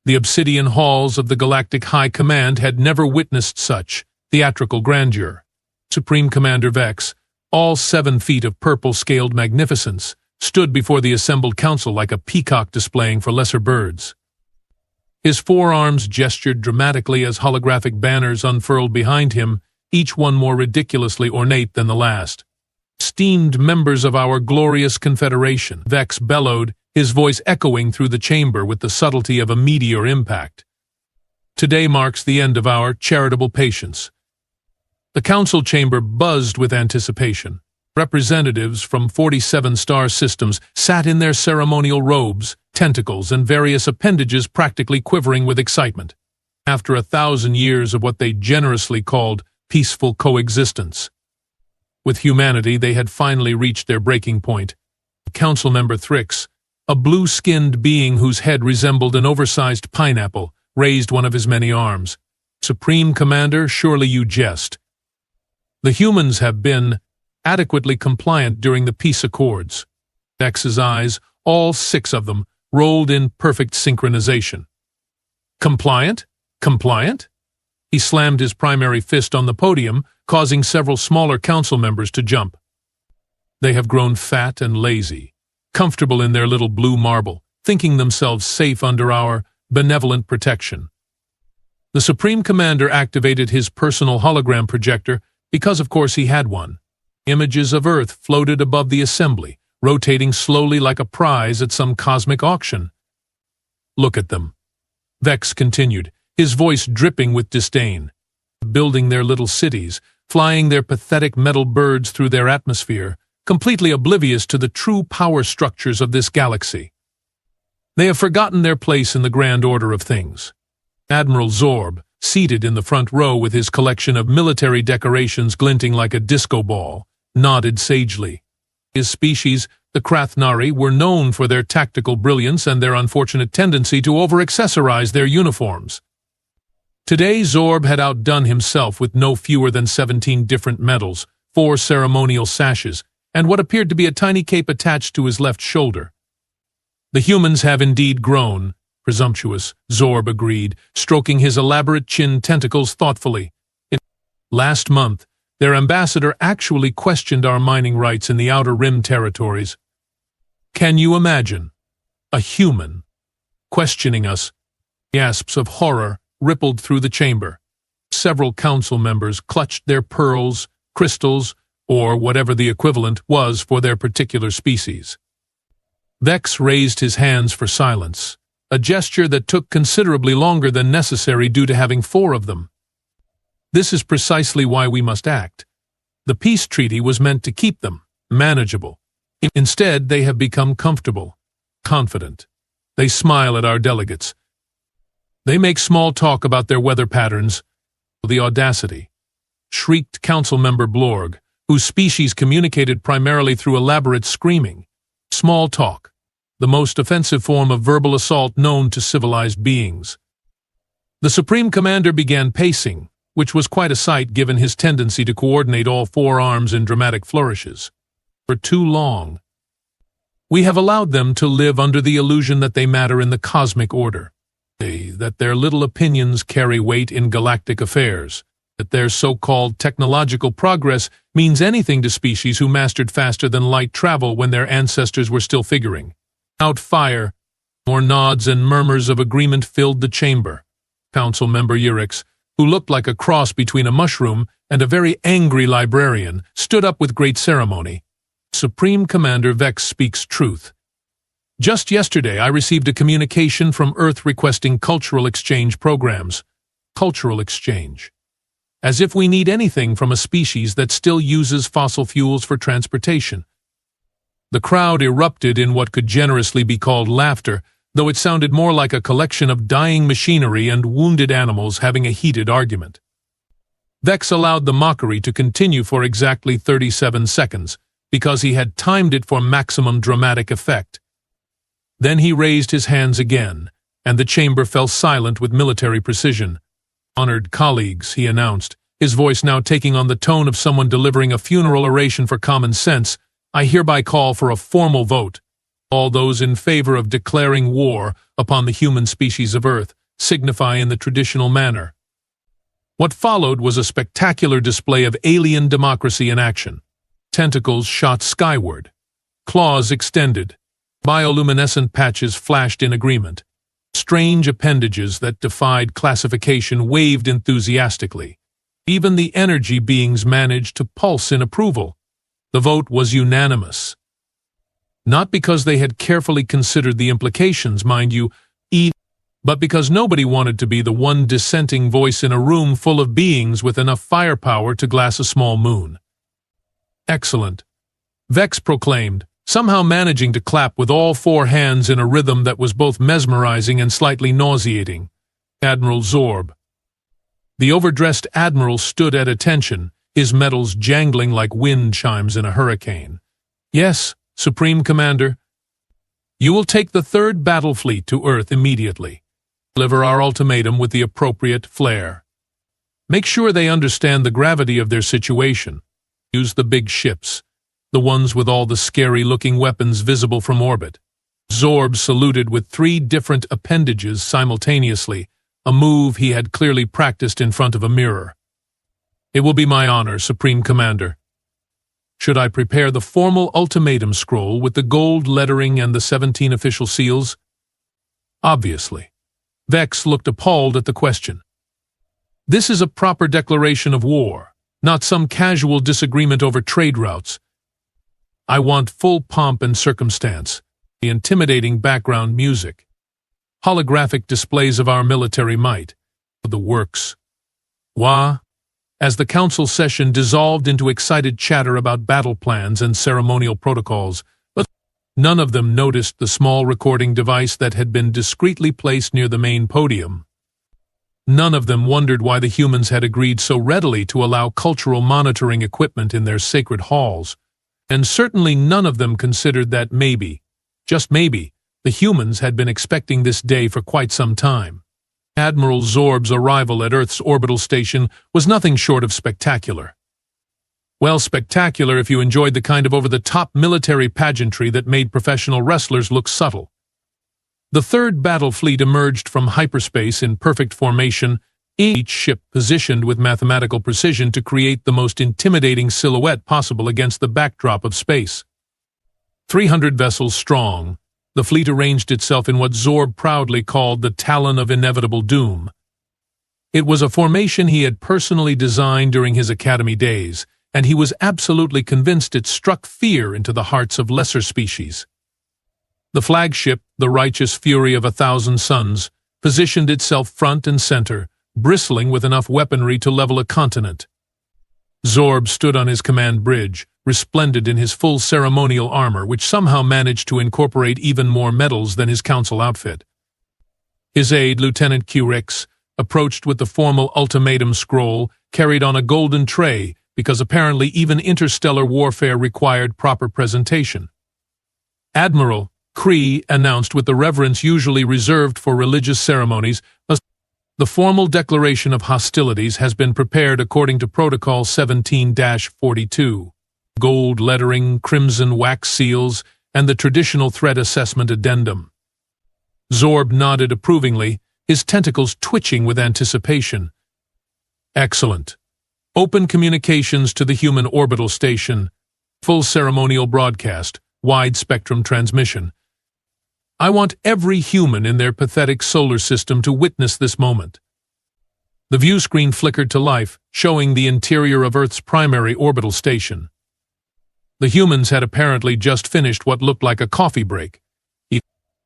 The obsidian halls of the Galactic High Command had never witnessed such theatrical grandeur. Supreme Commander Vex, all 7 feet of purple-scaled magnificence, stood before the assembled council like a peacock displaying for lesser birds. His forearms gestured dramatically as holographic banners unfurled behind him, each one more ridiculously ornate than the last. "Esteemed members of our glorious confederation," Vex bellowed, his voice echoing through the chamber with the subtlety of a meteor impact. "Today marks the end of our charitable patience." The council chamber buzzed with anticipation. Representatives from 47 star systems sat in their ceremonial robes, tentacles, and various appendages practically quivering with excitement. After 1,000 years of what they generously called peaceful coexistence with humanity, they had finally reached their breaking point. Council member Thrix, a blue-skinned being whose head resembled an oversized pineapple, raised one of his many arms. "Supreme Commander, surely you jest. The humans have been adequately compliant during the peace accords." Vex's eyes, all 6 of them, rolled in perfect synchronization. "Compliant? Compliant?" He slammed his primary fist on the podium, causing several smaller council members to jump. "They have grown fat and lazy, comfortable in their little blue marble, thinking themselves safe under our benevolent protection." The Supreme Commander activated his personal hologram projector because, of course, he had one. Images of Earth floated above the assembly, rotating slowly like a prize at some cosmic auction. "Look at them," Vex continued, his voice dripping with disdain. "Building their little cities, flying their pathetic metal birds through their atmosphere, completely oblivious to the true power structures of this galaxy. They have forgotten their place in the grand order of things." Admiral Zorb, seated in the front row with his collection of military decorations glinting like a disco ball, nodded sagely. His species, the Krathnari, were known for their tactical brilliance and their unfortunate tendency to over-accessorize their uniforms. Today Zorb had outdone himself with no fewer than 17 different medals, 4 ceremonial sashes, and what appeared to be a tiny cape attached to his left shoulder. "The humans have indeed grown," presumptuous, Zorb agreed, stroking his elaborate chin tentacles thoughtfully. "Last month, their ambassador actually questioned our mining rights in the Outer Rim territories. Can you imagine? A human questioning us?" Gasps of horror rippled through the chamber. Several council members clutched their pearls, crystals, or whatever the equivalent was for their particular species. Vex raised his hands for silence, a gesture that took considerably longer than necessary due to having 4 of them. "This is precisely why we must act. The peace treaty was meant to keep them manageable. Instead, they have become comfortable, confident. They smile at our delegates. They make small talk about their weather patterns. The audacity," shrieked Council Member Blorg, whose species communicated primarily through elaborate screaming. "Small talk, the most offensive form of verbal assault known to civilized beings." The Supreme Commander began pacing, which was quite a sight given his tendency to coordinate all 4 arms in dramatic flourishes. "For too long, we have allowed them to live under the illusion that they matter in the cosmic order, that their little opinions carry weight in galactic affairs, that their so-called technological progress means anything to species who mastered faster than light travel when their ancestors were still figuring out fire." More nods and murmurs of agreement filled the chamber. Council Member Urix, who looked like a cross between a mushroom and a very angry librarian, stood up with great ceremony. "Supreme Commander Vex speaks truth. Just yesterday I received a communication from Earth requesting cultural exchange programs." Cultural exchange. As if we need anything from a species that still uses fossil fuels for transportation. The crowd erupted in what could generously be called laughter, though it sounded more like a collection of dying machinery and wounded animals having a heated argument. Vex allowed the mockery to continue for exactly 37 seconds, because he had timed it for maximum dramatic effect. Then he raised his hands again, and the chamber fell silent with military precision. "Honored colleagues," he announced, his voice now taking on the tone of someone delivering a funeral oration for common sense, "I hereby call for a formal vote. All those in favor of declaring war upon the human species of Earth, signify in the traditional manner. What followed was a spectacular display of alien democracy in action. Tentacles shot skyward. Claws extended. Bioluminescent patches flashed in agreement. Strange appendages that defied classification waved enthusiastically. Even the energy beings managed to pulse in approval. The vote was unanimous. Not because they had carefully considered the implications, mind you, but because nobody wanted to be the one dissenting voice in a room full of beings with enough firepower to glass a small moon. Excellent, Vex proclaimed, somehow managing to clap with all four hands in a rhythm that was both mesmerizing and slightly nauseating. Admiral Zorb. The overdressed admiral stood at attention, his metals jangling like wind chimes in a hurricane. Yes, Supreme Commander. You will take the third battle fleet to Earth immediately. Deliver our ultimatum with the appropriate flair. Make sure they understand the gravity of their situation. Use the big ships, the ones with all the scary-looking weapons visible from orbit. Zorb saluted with 3 different appendages simultaneously, a move he had clearly practiced in front of a mirror. It will be my honor, Supreme Commander. Should I prepare the formal ultimatum scroll with the gold lettering and the 17 official seals? Obviously. Vex looked appalled at the question. This is a proper declaration of war, not some casual disagreement over trade routes. I want full pomp and circumstance, the intimidating background music, holographic displays of our military might, the works. Wah! As the council session dissolved into excited chatter about battle plans and ceremonial protocols, but none of them noticed the small recording device that had been discreetly placed near the main podium. None of them wondered why the humans had agreed so readily to allow cultural monitoring equipment in their sacred halls, and certainly none of them considered that maybe, just maybe, the humans had been expecting this day for quite some time. Admiral Zorb's arrival at Earth's orbital station was nothing short of spectacular. Well, spectacular if you enjoyed the kind of over-the-top military pageantry that made professional wrestlers look subtle. The third battle fleet emerged from hyperspace in perfect formation, each ship positioned with mathematical precision to create the most intimidating silhouette possible against the backdrop of space. 300 vessels strong, the fleet arranged itself in what Zorb proudly called the Talon of Inevitable Doom. It was a formation he had personally designed during his academy days, and he was absolutely convinced it struck fear into the hearts of lesser species. The flagship, the righteous fury of 1,000 suns, positioned itself front and center, bristling with enough weaponry to level a continent. Zorb stood on his command bridge, resplendent in his full ceremonial armor, which somehow managed to incorporate even more medals than his council outfit. His aide, Lieutenant Curix, approached with the formal ultimatum scroll, carried on a golden tray, because apparently even interstellar warfare required proper presentation. Admiral Kree announced with the reverence usually reserved for religious ceremonies, the formal declaration of hostilities has been prepared according to Protocol 17-42. Gold lettering, crimson wax seals, and the traditional threat assessment addendum. Zorb nodded approvingly, his tentacles twitching with anticipation. Excellent. Open communications to the human orbital station. Full ceremonial broadcast, wide-spectrum transmission. I want every human in their pathetic solar system to witness this moment. The view screen flickered to life, showing the interior of Earth's primary orbital station. The humans had apparently just finished what looked like a coffee break,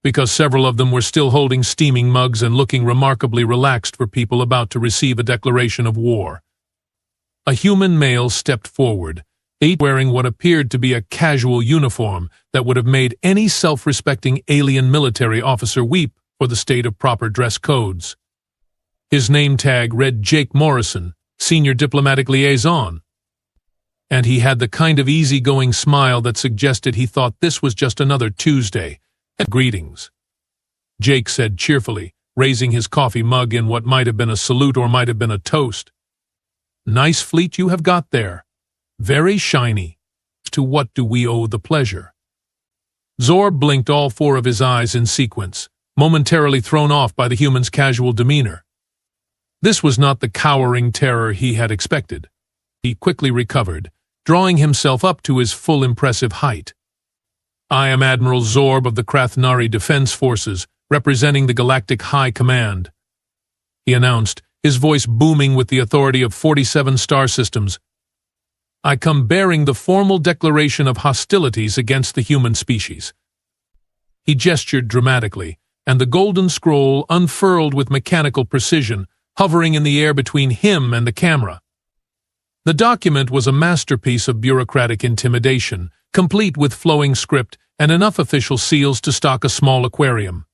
because several of them were still holding steaming mugs and looking remarkably relaxed for people about to receive a declaration of war. A human male stepped forward, wearing what appeared to be a casual uniform that would have made any self-respecting alien military officer weep for the state of proper dress codes. His name tag read Jake Morrison, Senior Diplomatic Liaison, and he had the kind of easygoing smile that suggested he thought this was just another Tuesday. Greetings, Jake said cheerfully, raising his coffee mug in what might have been a salute or might have been a toast. Nice fleet you have got there. Very shiny. To what do we owe the pleasure? Zorb blinked all 4 of his eyes in sequence, momentarily thrown off by the human's casual demeanor. This was not the cowering terror he had expected. He quickly recovered, drawing himself up to his full impressive height. "I am Admiral Zorb of the Krathnari Defense Forces, representing the Galactic High Command," he announced, his voice booming with the authority of 47 star systems. "I come bearing the formal declaration of hostilities against the human species." He gestured dramatically, and the golden scroll unfurled with mechanical precision, hovering in the air between him and the camera. The document was a masterpiece of bureaucratic intimidation, complete with flowing script and enough official seals to stock a small aquarium.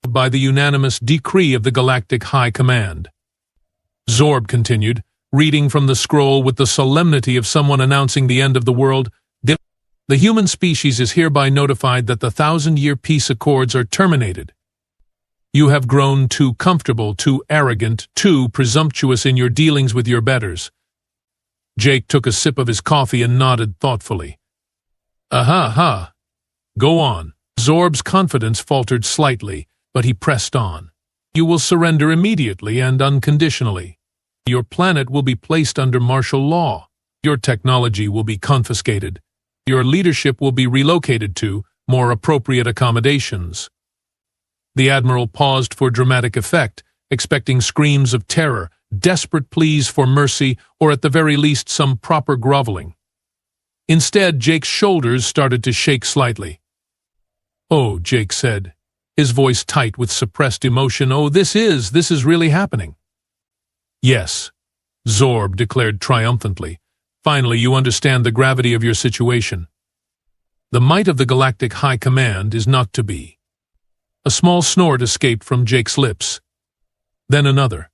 By the unanimous decree of the Galactic High Command. Zorb continued, reading from the scroll with the solemnity of someone announcing the end of the world. "The human species is hereby notified that the 1,000-year peace accords are terminated. You have grown too comfortable, too arrogant, too presumptuous in your dealings with your betters." Jake took a sip of his coffee and nodded thoughtfully. "Aha. Go on." Zorb's confidence faltered slightly, but he pressed on. "You will surrender immediately and unconditionally. Your planet will be placed under martial law. Your technology will be confiscated. Your leadership will be relocated to more appropriate accommodations." The Admiral paused for dramatic effect, expecting screams of terror, desperate pleas for mercy, or at the very least some proper groveling. Instead, Jake's shoulders started to shake slightly. "Oh," Jake said, his voice tight with suppressed emotion. "Oh, this is really happening." "Yes," Zorb declared triumphantly. "Finally, you understand the gravity of your situation. The might of the Galactic High Command is not to be." A small snort escaped from Jake's lips. Then another.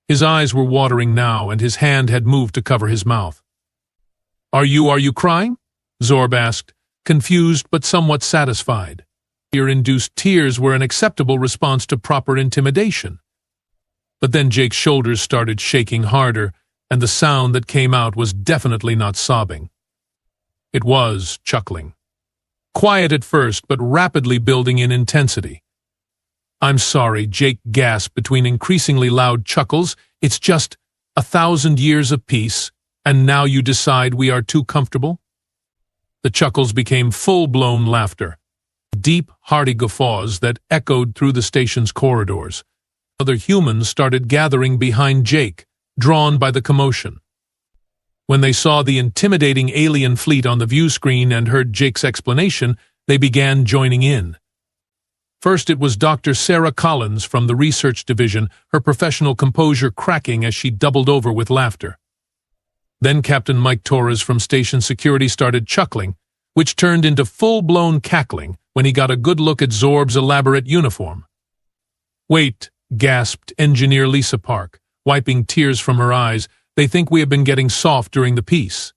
His eyes were watering now, and his hand had moved to cover his mouth. Are you crying?" Zorb asked, confused but somewhat satisfied. Fear-induced tears were an acceptable response to proper intimidation. But then Jake's shoulders started shaking harder, and the sound that came out was definitely not sobbing. It was chuckling. Quiet at first, but rapidly building in intensity. "I'm sorry," Jake gasped between increasingly loud chuckles. "It's just 1,000 years of peace, and now you decide we are too comfortable?" The chuckles became full-blown laughter. Deep, hearty guffaws that echoed through the station's corridors. Other humans started gathering behind Jake, drawn by the commotion. When they saw the intimidating alien fleet on the view screen and heard Jake's explanation, they began joining in. First, it was Dr. Sarah Collins from the Research Division, her professional composure cracking as she doubled over with laughter. Then Captain Mike Torres from Station Security started chuckling, which turned into full-blown cackling when he got a good look at Zorb's elaborate uniform. "Wait," gasped Engineer Lisa Park, wiping tears from her eyes. "They think we have been getting soft during the peace."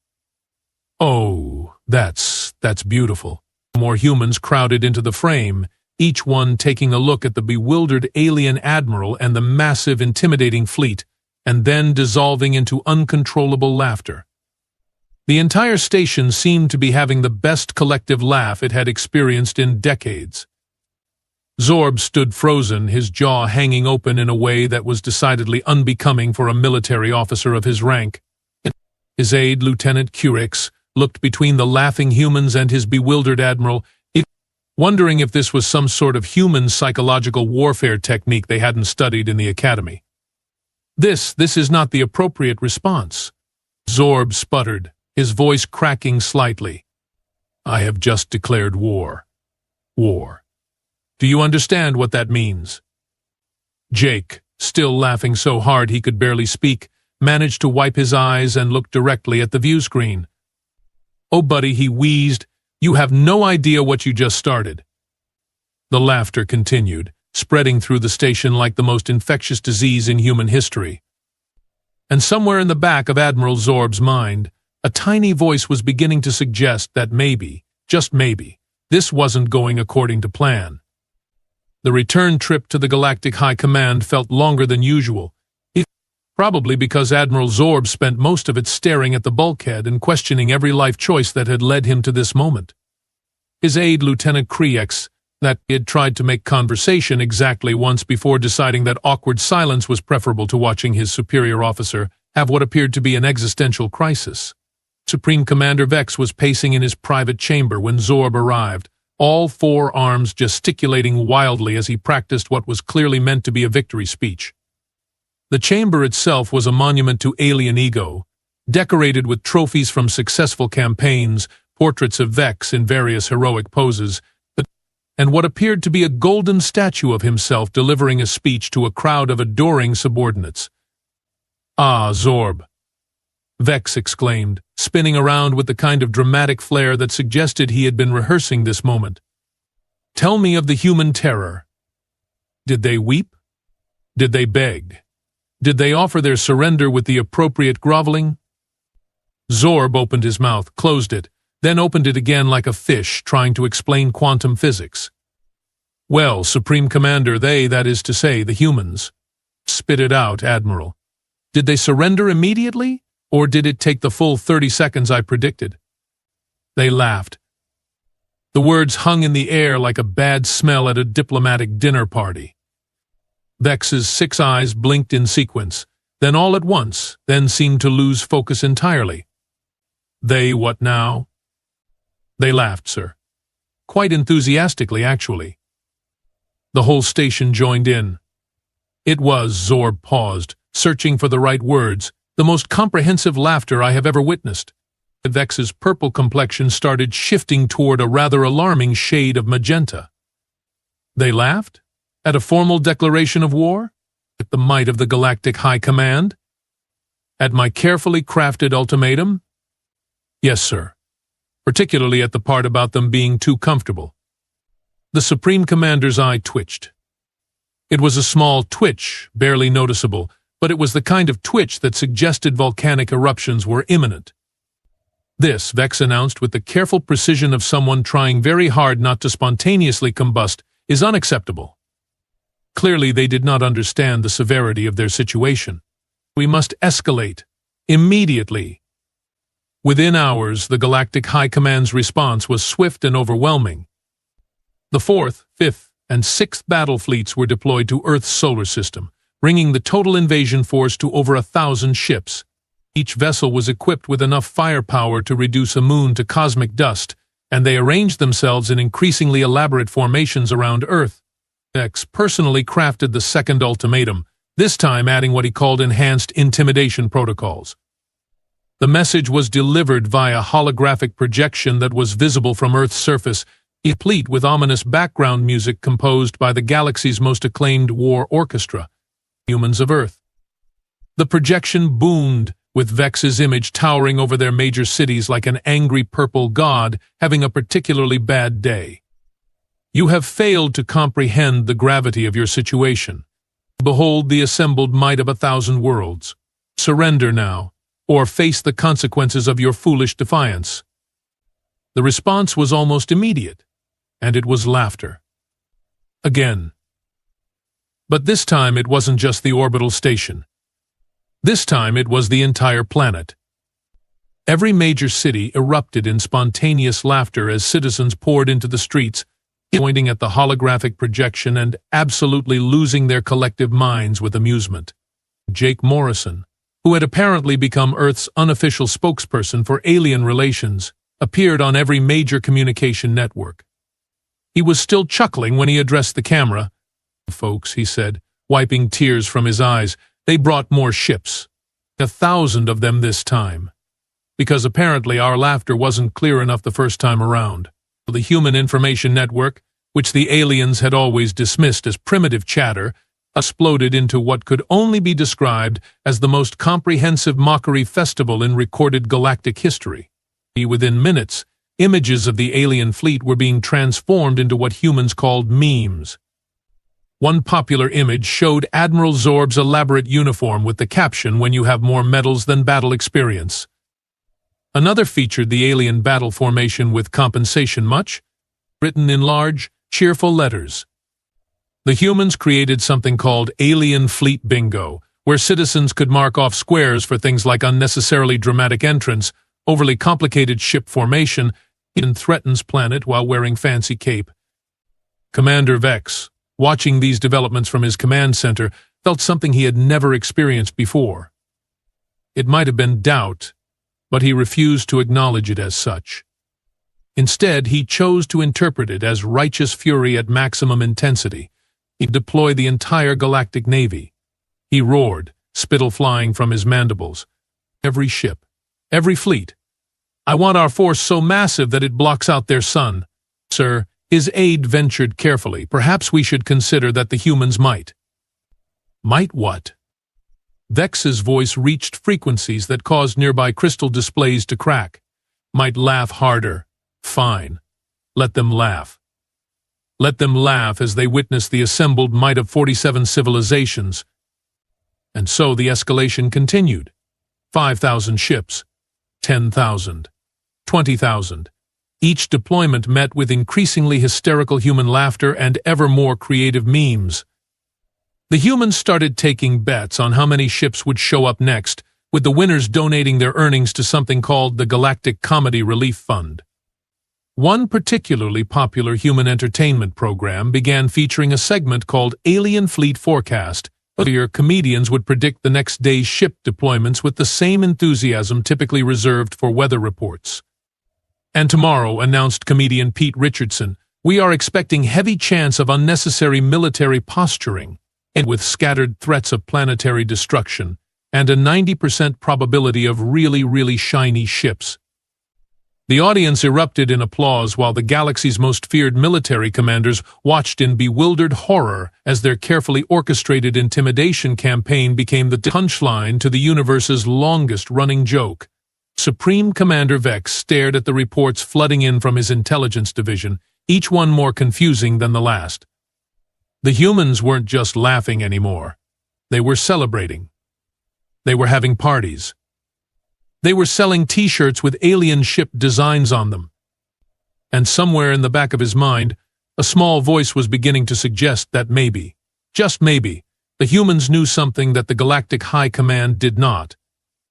"Oh, that's beautiful." More humans crowded into the frame, each one taking a look at the bewildered alien admiral and the massive, intimidating fleet, and then dissolving into uncontrollable laughter. The entire station seemed to be having the best collective laugh it had experienced in decades. Zorb stood frozen, his jaw hanging open in a way that was decidedly unbecoming for a military officer of his rank. His aide, Lieutenant Curix, looked between the laughing humans and his bewildered admiral, wondering if this was some sort of human psychological warfare technique they hadn't studied in the academy. This is not the appropriate response," Zorb sputtered, his voice cracking slightly. "I have just declared war. War. Do you understand what that means?" Jake, still laughing so hard he could barely speak, managed to wipe his eyes and look directly at the view screen. "Oh, buddy," he wheezed, "you have no idea what you just started." The laughter continued, spreading through the station like the most infectious disease in human history. And somewhere in the back of Admiral Zorb's mind, a tiny voice was beginning to suggest that maybe, just maybe, this wasn't going according to plan. The return trip to the Galactic High Command felt longer than usual, probably because Admiral Zorb spent most of it staring at the bulkhead and questioning every life choice that had led him to this moment. His aide, Lieutenant Kriex, that he had tried to make conversation exactly once before deciding that awkward silence was preferable to watching his superior officer have what appeared to be an existential crisis. Supreme Commander Vex was pacing in his private chamber when Zorb arrived, all four arms gesticulating wildly as he practiced what was clearly meant to be a victory speech. The chamber itself was a monument to alien ego, decorated with trophies from successful campaigns, portraits of Vex in various heroic poses, and what appeared to be a golden statue of himself delivering a speech to a crowd of adoring subordinates. "Ah, Zorb," Vex exclaimed, spinning around with the kind of dramatic flair that suggested he had been rehearsing this moment. "Tell me of the human terror. Did they weep? Did they beg? Did they offer their surrender with the appropriate groveling?" Zorb opened his mouth, closed it, then opened it again like a fish trying to explain quantum physics. "Well, Supreme Commander, that is to say, the humans." "Spit it out, Admiral. Did they surrender immediately, or did it take the full 30 seconds I predicted?" They laughed. The words hung in the air like a bad smell at a diplomatic dinner party. Vex's 6 eyes blinked in sequence, then all at once, then seemed to lose focus entirely. "They what now?" "They laughed, sir. Quite enthusiastically, actually." The whole station joined in. It was, Zorb paused, searching for the right words, the most comprehensive laughter I have ever witnessed. Vex's purple complexion started shifting toward a rather alarming shade of magenta. "They laughed? At a formal declaration of war? At the might of the Galactic High Command? At my carefully crafted ultimatum?" "Yes, sir. Particularly at the part about them being too comfortable." The Supreme Commander's eye twitched. It was a small twitch, barely noticeable, but it was the kind of twitch that suggested volcanic eruptions were imminent. "This," Vex announced with the careful precision of someone trying very hard not to spontaneously combust, "is unacceptable." Clearly they did not understand the severity of their situation. "We must escalate. Immediately." Within hours, the Galactic High Command's response was swift and overwhelming. The 4th, 5th, and 6th battle fleets were deployed to Earth's solar system, bringing the total invasion force to over 1,000 ships. Each vessel was equipped with enough firepower to reduce a moon to cosmic dust, and they arranged themselves in increasingly elaborate formations around Earth. Vex personally crafted the second ultimatum, this time adding what he called enhanced intimidation protocols. The message was delivered via holographic projection that was visible from Earth's surface, complete with ominous background music composed by the galaxy's most acclaimed war orchestra, Humans of Earth. The projection boomed, with Vex's image towering over their major cities like an angry purple god having a particularly bad day. "You have failed to comprehend the gravity of your situation. Behold the assembled might of 1,000 worlds. Surrender now, or face the consequences of your foolish defiance." The response was almost immediate, and it was laughter. Again. But this time it wasn't just the orbital station. This time it was the entire planet. Every major city erupted in spontaneous laughter as citizens poured into the streets, pointing at the holographic projection and absolutely losing their collective minds with amusement. Jake Morrison, who had apparently become Earth's unofficial spokesperson for alien relations, appeared on every major communication network. He was still chuckling when he addressed the camera. "Folks," he said, wiping tears from his eyes, "they brought more ships. 1,000 of them this time. Because apparently our laughter wasn't clear enough the first time around. The Human Information Network, which the aliens had always dismissed as primitive chatter, exploded into what could only be described as the most comprehensive mockery festival in recorded galactic history. Within minutes, images of the alien fleet were being transformed into what humans called memes. One popular image showed Admiral Zorb's elaborate uniform with the caption, "When you have more medals than battle experience." Another featured the alien battle formation with "compensation much?" written in large, cheerful letters. The humans created something called Alien Fleet Bingo, where citizens could mark off squares for things like unnecessarily dramatic entrance, overly complicated ship formation, and threatens planet while wearing fancy cape. Commander Vex, watching these developments from his command center, felt something he had never experienced before. It might have been doubt, but he refused to acknowledge it as such. Instead, he chose to interpret it as righteous fury at maximum intensity. He deployed the entire Galactic Navy. He roared, spittle flying from his mandibles. Every ship, every fleet. I want our force so massive that it blocks out their sun. Sir, his aide ventured carefully. Perhaps we should consider that the humans might. Might what? Vex's voice reached frequencies that caused nearby crystal displays to crack. Might laugh harder. Fine. Let them laugh. Let them laugh as they witness the assembled might of 47 civilizations. And so the escalation continued. 5,000 ships. 10,000. 20,000. Each deployment met with increasingly hysterical human laughter and ever more creative memes. The humans started taking bets on how many ships would show up next, with the winners donating their earnings to something called the Galactic Comedy Relief Fund. One particularly popular human entertainment program began featuring a segment called Alien Fleet Forecast, where comedians would predict the next day's ship deployments with the same enthusiasm typically reserved for weather reports. And tomorrow, announced comedian Pete Richardson, we are expecting heavy chance of unnecessary military posturing, and with scattered threats of planetary destruction, and a 90% probability of really shiny ships. The audience erupted in applause while the galaxy's most feared military commanders watched in bewildered horror as their carefully orchestrated intimidation campaign became the punchline to the universe's longest-running joke. Supreme Commander Vex stared at the reports flooding in from his intelligence division, each one more confusing than the last. The humans weren't just laughing anymore. They were celebrating. They were having parties. They were selling T-shirts with alien ship designs on them. And somewhere in the back of his mind, a small voice was beginning to suggest that maybe, just maybe, the humans knew something that the Galactic High Command did not.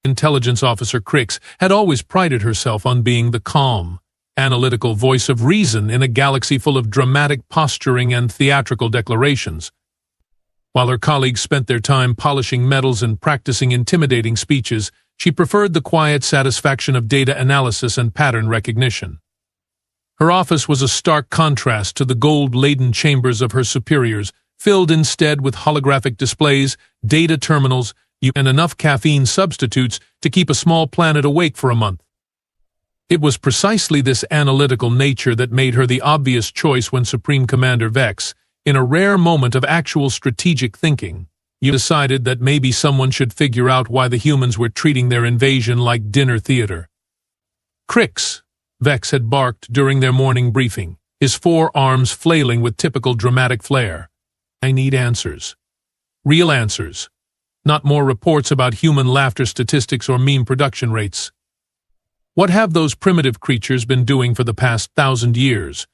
Intelligence Officer Crix had always prided herself on being the calm, analytical voice of reason in a galaxy full of dramatic posturing and theatrical declarations. While her colleagues spent their time polishing medals and practicing intimidating speeches, she preferred the quiet satisfaction of data analysis and pattern recognition. Her office was a stark contrast to the gold-laden chambers of her superiors, filled instead with holographic displays, data terminals, and enough caffeine substitutes to keep a small planet awake for a month. It was precisely this analytical nature that made her the obvious choice when Supreme Commander Vex, in a rare moment of actual strategic thinking, decided that maybe someone should figure out why the humans were treating their invasion like dinner theater. Crix, Vex had barked during their morning briefing, his forearms flailing with typical dramatic flair. I need answers. Real answers. Not more reports about human laughter statistics or meme production rates. What have those primitive creatures been doing for the past 1,000 years?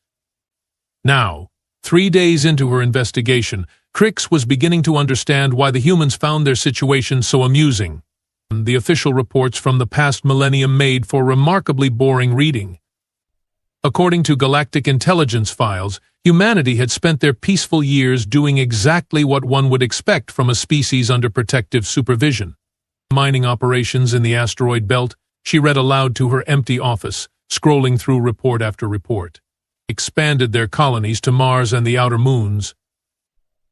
Now, 3 days into her investigation, Crix was beginning to understand why the humans found their situation so amusing. The official reports from the past millennium made for remarkably boring reading. According to Galactic intelligence files, humanity had spent their peaceful years doing exactly what one would expect from a species under protective supervision. Mining operations in the asteroid belt, she read aloud to her empty office, scrolling through report after report. Expanded their colonies to Mars and the outer moons.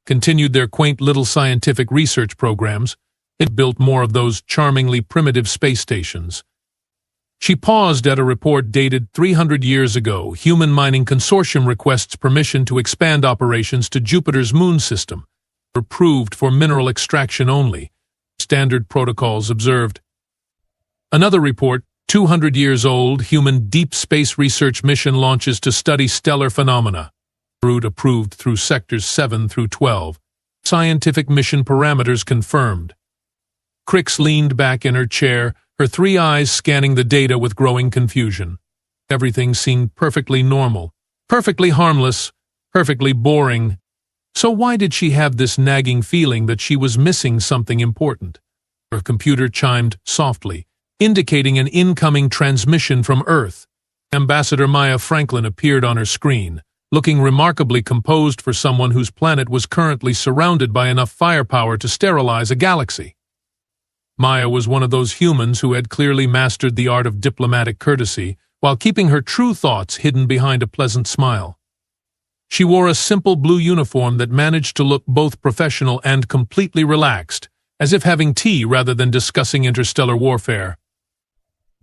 Continued their quaint little scientific research programs. It built more of those charmingly primitive space stations. She paused at a report dated 300 years ago. Human Mining Consortium requests permission to expand operations to Jupiter's moon system. Approved for mineral extraction only. Standard protocols observed. Another report, 200 years old, human deep space research mission launches to study stellar phenomena. Route approved through sectors 7 through 12. Scientific mission parameters confirmed. Crix leaned back in her chair, her 3 eyes scanning the data with growing confusion. Everything seemed perfectly normal, perfectly harmless, perfectly boring. So why did she have this nagging feeling that she was missing something important? Her computer chimed softly, indicating an incoming transmission from Earth. Ambassador Maya Franklin appeared on her screen, looking remarkably composed for someone whose planet was currently surrounded by enough firepower to sterilize a galaxy. Maya was one of those humans who had clearly mastered the art of diplomatic courtesy while keeping her true thoughts hidden behind a pleasant smile. She wore a simple blue uniform that managed to look both professional and completely relaxed, as if having tea rather than discussing interstellar warfare.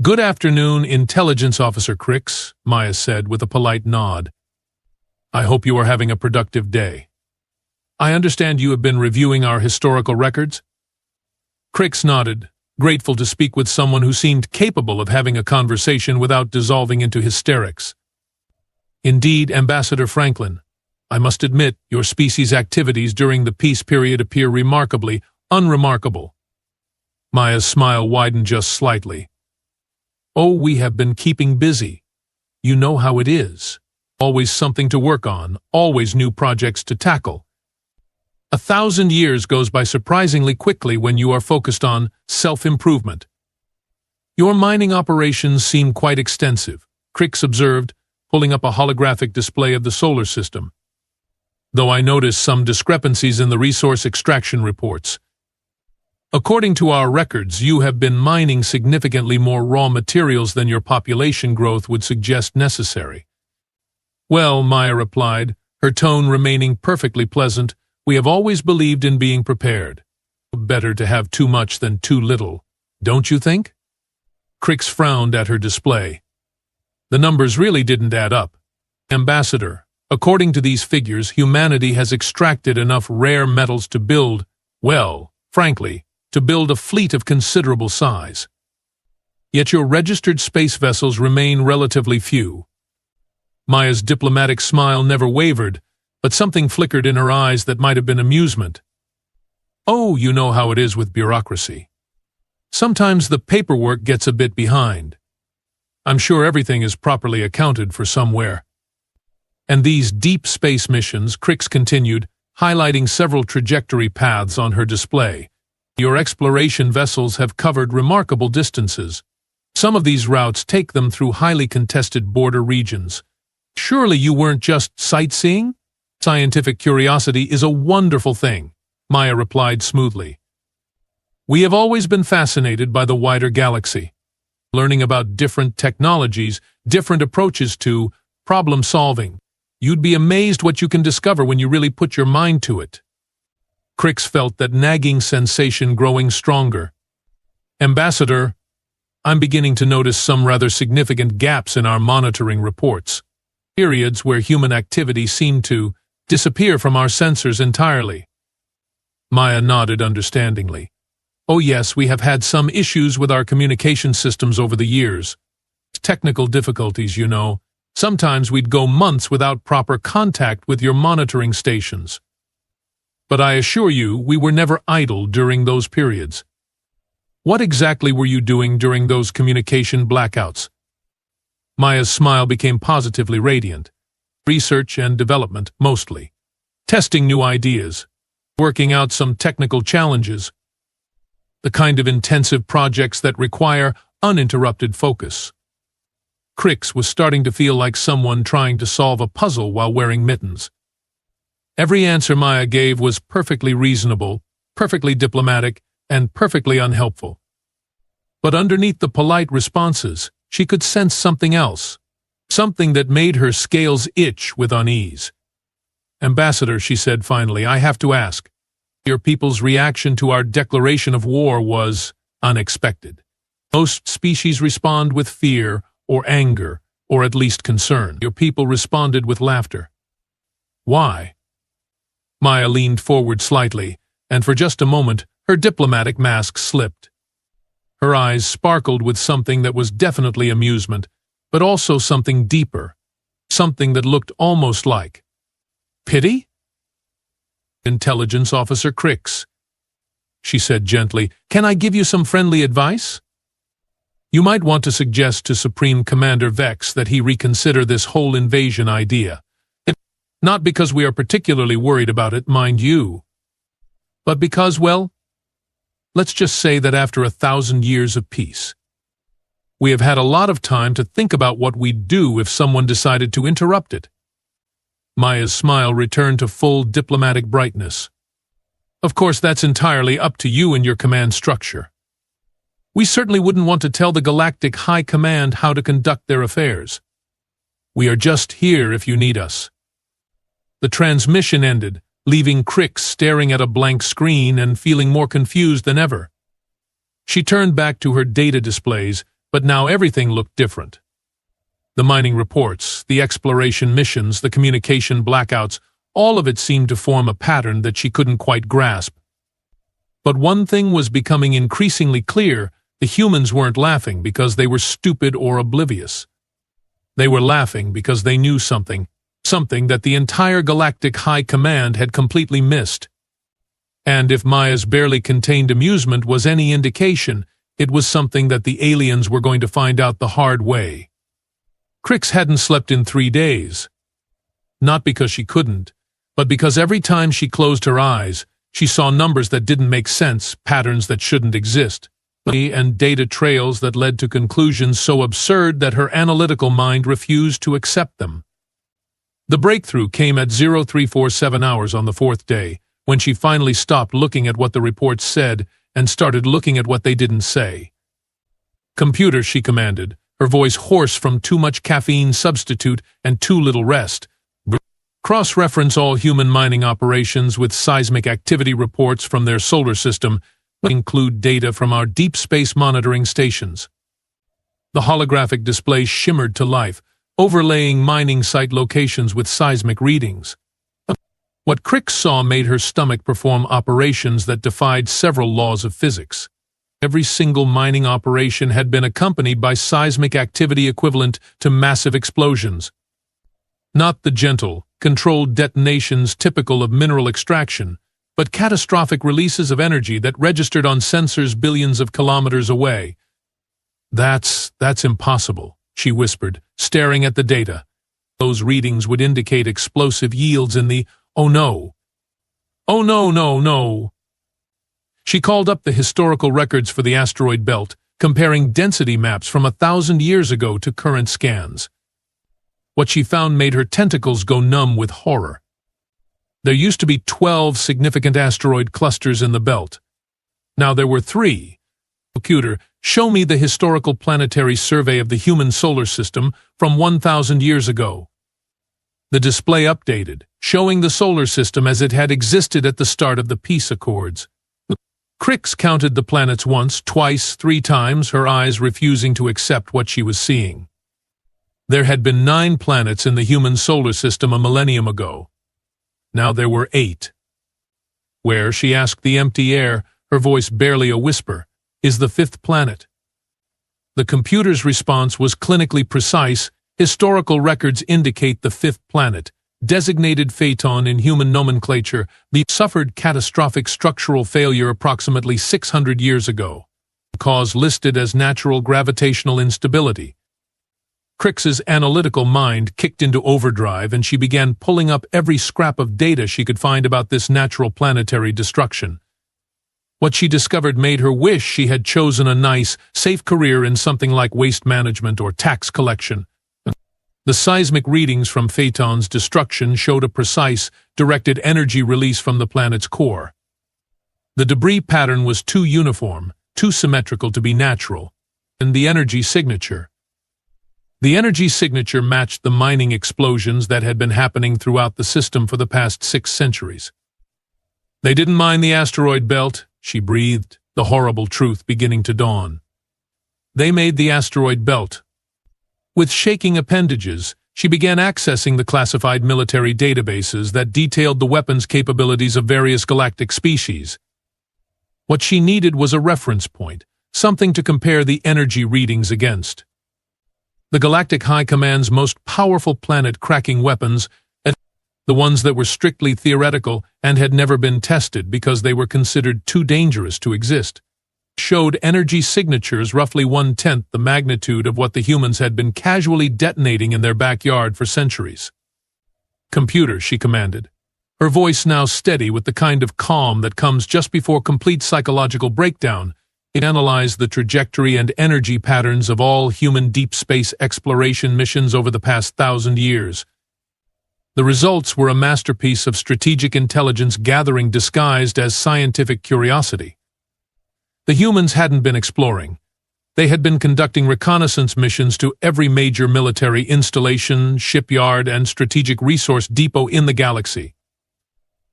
"Good afternoon, Intelligence Officer Crix," Maya said with a polite nod. "I hope you are having a productive day. I understand you have been reviewing our historical records?" Crix nodded, grateful to speak with someone who seemed capable of having a conversation without dissolving into hysterics. "Indeed, Ambassador Franklin, I must admit your species' activities during the peace period appear remarkably unremarkable." Maya's smile widened just slightly. "Oh, we have been keeping busy. You know how it is. Always something to work on, always new projects to tackle. 1,000 years goes by surprisingly quickly when you are focused on self-improvement." "Your mining operations seem quite extensive," Crix observed, pulling up a holographic display of the solar system. "Though I notice some discrepancies in the resource extraction reports. According to our records, you have been mining significantly more raw materials than your population growth would suggest necessary." "Well," Maya replied, her tone remaining perfectly pleasant, "we have always believed in being prepared. Better to have too much than too little, don't you think?" Crix frowned at her display. The numbers really didn't add up. "Ambassador, according to these figures, humanity has extracted enough rare metals to build, well, frankly, to build a fleet of considerable size. Yet your registered space vessels remain relatively few." Maya's diplomatic smile never wavered, but something flickered in her eyes that might have been amusement. "Oh, you know how it is with bureaucracy. Sometimes the paperwork gets a bit behind. I'm sure everything is properly accounted for somewhere." "And these deep space missions," Crix continued, highlighting several trajectory paths on her display. "Your exploration vessels have covered remarkable distances. Some of these routes take them through highly contested border regions. Surely you weren't just sightseeing?" "Scientific curiosity is a wonderful thing," Maya replied smoothly. "We have always been fascinated by the wider galaxy, learning about different technologies, different approaches to problem-solving. You'd be amazed what you can discover when you really put your mind to it." Crix felt that nagging sensation growing stronger. "Ambassador, I'm beginning to notice some rather significant gaps in our monitoring reports. Periods where human activity seemed to disappear from our sensors entirely." Maya nodded understandingly. "Oh yes, we have had some issues with our communication systems over the years. Technical difficulties, you know. Sometimes we'd go months without proper contact with your monitoring stations. But I assure you, we were never idle during those periods." "What exactly were you doing during those communication blackouts?" Maya's smile became positively radiant. "Research and development, mostly. Testing new ideas. Working out some technical challenges. The kind of intensive projects that require uninterrupted focus." Crix was starting to feel like someone trying to solve a puzzle while wearing mittens. Every answer Maya gave was perfectly reasonable, perfectly diplomatic, and perfectly unhelpful. But underneath the polite responses, she could sense something else, something that made her scales itch with unease. "Ambassador," she said finally, "I have to ask. Your people's reaction to our declaration of war was unexpected. Most species respond with fear or anger, or at least concern. Your people responded with laughter. Why?" Maya leaned forward slightly, and for just a moment, her diplomatic mask slipped. Her eyes sparkled with something that was definitely amusement, but also something deeper, something that looked almost like pity? "Intelligence Officer Crix," she said gently, "can I give you some friendly advice? You might want to suggest to Supreme Commander Vex that he reconsider this whole invasion idea. Not because we are particularly worried about it, mind you, but because, well, let's just say that after 1,000 years of peace, we have had a lot of time to think about what we'd do if someone decided to interrupt it. Maya's smile returned to full diplomatic brightness. Of course, that's entirely up to you and your command structure. We certainly wouldn't want to tell the Galactic High Command how to conduct their affairs. We are just here if you need us. The transmission ended, leaving Crix staring at a blank screen and feeling more confused than ever. She turned back to her data displays, but now everything looked different. The mining reports, the exploration missions, the communication blackouts, all of it seemed to form a pattern that she couldn't quite grasp. But one thing was becoming increasingly clear: the humans weren't laughing because they were stupid or oblivious. They were laughing because they knew something that the entire Galactic High Command had completely missed. And if Maya's barely contained amusement was any indication, it was something that the aliens were going to find out the hard way. Crix hadn't slept in 3 days. Not because she couldn't, but because every time she closed her eyes, she saw numbers that didn't make sense, patterns that shouldn't exist, and data trails that led to conclusions so absurd that her analytical mind refused to accept them. The breakthrough came at 0347 hours on the 4th day, when she finally stopped looking at what the reports said and started looking at what they didn't say. "Computer," she commanded, her voice hoarse from too much caffeine substitute and too little rest. "Cross-reference all human mining operations with seismic activity reports from their solar system, include data from our deep space monitoring stations." The holographic display shimmered to life, overlaying mining site locations with seismic readings. What Crix saw made her stomach perform operations that defied several laws of physics. Every single mining operation had been accompanied by seismic activity equivalent to massive explosions. Not the gentle, controlled detonations typical of mineral extraction, but catastrophic releases of energy that registered on sensors billions of kilometers away. That's impossible," she whispered, staring at the data. Those readings would indicate explosive yields in the "oh no. Oh no, no, no." She called up the historical records for the asteroid belt, comparing density maps from 1,000 years ago to current scans. What she found made her tentacles go numb with horror. There used to be 12 significant asteroid clusters in the belt. Now there were 3. "Computer, show me the historical planetary survey of the human solar system from 1,000 years ago." The display updated, showing the solar system as it had existed at the start of the peace accords. Crix counted the planets once, twice, 3 times, her eyes refusing to accept what she was seeing. There had been 9 planets in the human solar system a millennium ago. Now there were 8. "Where," she asked the empty air, her voice barely a whisper, "is the 5th planet?" The computer's response was clinically precise. "Historical records indicate the 5th planet, designated Phaeton in human nomenclature, suffered catastrophic structural failure approximately 600 years ago. The cause listed as natural gravitational instability." Crix's analytical mind kicked into overdrive, and she began pulling up every scrap of data she could find about this natural planetary destruction. What she discovered made her wish she had chosen a nice, safe career in something like waste management or tax collection. The seismic readings from Phaeton's destruction showed a precise, directed energy release from the planet's core. The debris pattern was too uniform, too symmetrical to be natural, and the energy signature. The energy signature matched the mining explosions that had been happening throughout the system for the past 6 centuries. "They didn't mine the asteroid belt," she breathed, the horrible truth beginning to dawn. "They made the asteroid belt." With shaking appendages, she began accessing the classified military databases that detailed the weapons capabilities of various galactic species. What she needed was a reference point, something to compare the energy readings against. The Galactic High Command's most powerful planet-cracking weapons, the ones that were strictly theoretical and had never been tested because they were considered too dangerous to exist, showed energy signatures roughly 1/10 the magnitude of what the humans had been casually detonating in their backyard for centuries. "Computer," she commanded, her voice now steady with the kind of calm that comes just before complete psychological breakdown. It analyzed the trajectory and energy patterns of all human deep space exploration missions over the past 1,000 years. The results were a masterpiece of strategic intelligence gathering disguised as scientific curiosity. The humans hadn't been exploring. They had been conducting reconnaissance missions to every major military installation, shipyard, and strategic resource depot in the galaxy.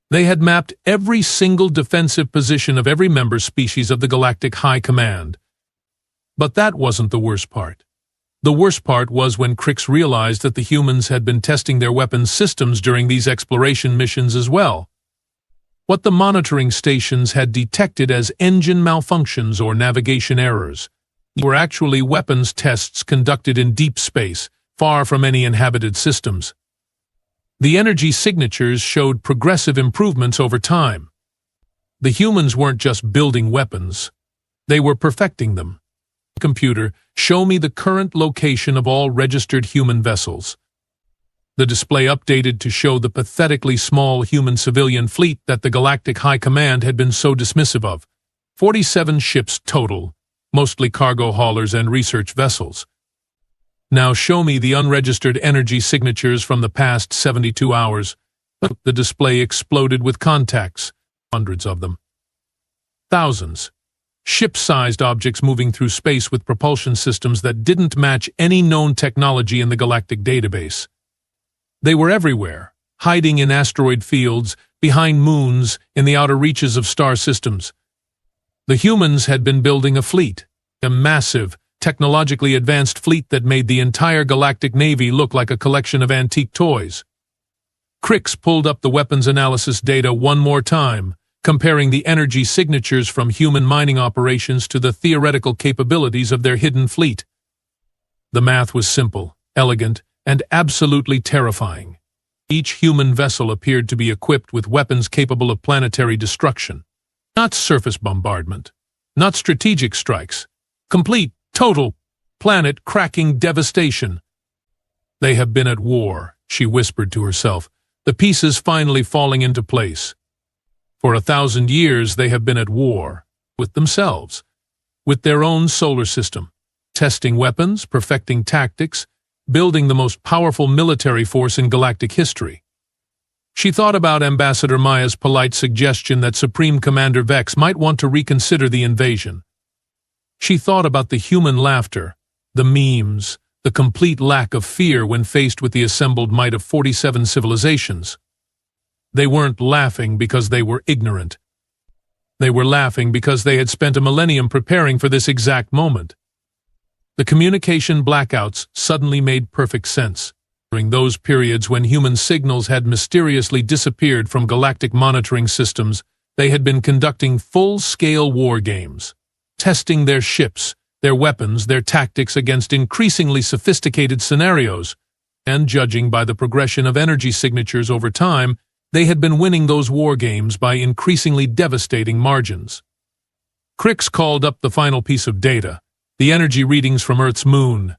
They had mapped every single defensive position of every member species of the Galactic High Command. But that wasn't the worst part. The worst part was when Crix realized that the humans had been testing their weapons systems during these exploration missions as well. What the monitoring stations had detected as engine malfunctions or navigation errors were actually weapons tests conducted in deep space, far from any inhabited systems. The energy signatures showed progressive improvements over time. The humans weren't just building weapons, they were perfecting them. Computer, show me the current location of all registered human vessels. The display updated to show the pathetically small human civilian fleet that the Galactic High Command had been so dismissive of. 47 ships total, mostly cargo haulers and research vessels. Now show me the unregistered energy signatures from the past 72 hours. The display exploded with contacts, hundreds of them. Thousands. Ship-sized objects moving through space with propulsion systems that didn't match any known technology in the galactic database. They were everywhere, hiding in asteroid fields, behind moons, in the outer reaches of star systems. The humans had been building a fleet, a massive, technologically advanced fleet that made the entire galactic navy look like a collection of antique toys. Crix pulled up the weapons analysis data one more time, comparing the energy signatures from human mining operations to the theoretical capabilities of their hidden fleet. The math was simple, elegant, and absolutely terrifying. Each human vessel appeared to be equipped with weapons capable of planetary destruction. Not surface bombardment, not strategic strikes, complete, total, planet-cracking devastation. They have been at war, she whispered to herself, the pieces finally falling into place. For 1,000 years they have been at war, with themselves, with their own solar system, testing weapons, perfecting tactics, building the most powerful military force in galactic history. She thought about Ambassador Maya's polite suggestion that Supreme Commander Vex might want to reconsider the invasion. She thought about the human laughter, the memes, the complete lack of fear when faced with the assembled might of 47 civilizations. They weren't laughing because they were ignorant. They were laughing because they had spent a millennium preparing for this exact moment. The communication blackouts suddenly made perfect sense. During those periods when human signals had mysteriously disappeared from galactic monitoring systems, they had been conducting full-scale war games, testing their ships, their weapons, their tactics against increasingly sophisticated scenarios, and judging by the progression of energy signatures over time, they had been winning those war games by increasingly devastating margins. Crix called up the final piece of data, the energy readings from Earth's moon.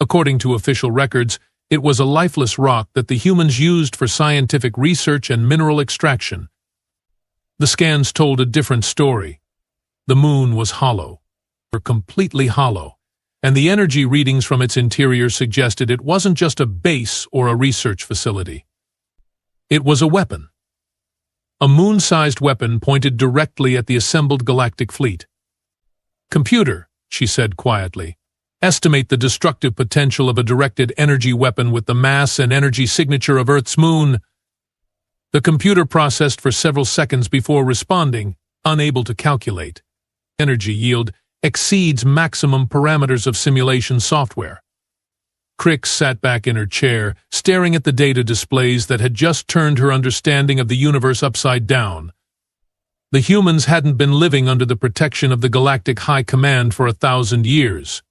According to official records, it was a lifeless rock that the humans used for scientific research and mineral extraction. The scans told a different story. The moon was hollow, or completely hollow, and the energy readings from its interior suggested it wasn't just a base or a research facility. It was a weapon. A moon-sized weapon pointed directly at the assembled galactic fleet. Computer, she said quietly, estimate the destructive potential of a directed energy weapon with the mass and energy signature of Earth's moon. The computer processed for several seconds before responding, unable to calculate. Energy yield exceeds maximum parameters of simulation software. Crix sat back in her chair, staring at the data displays that had just turned her understanding of the universe upside down. The humans hadn't been living under the protection of the Galactic High Command for 1,000 years.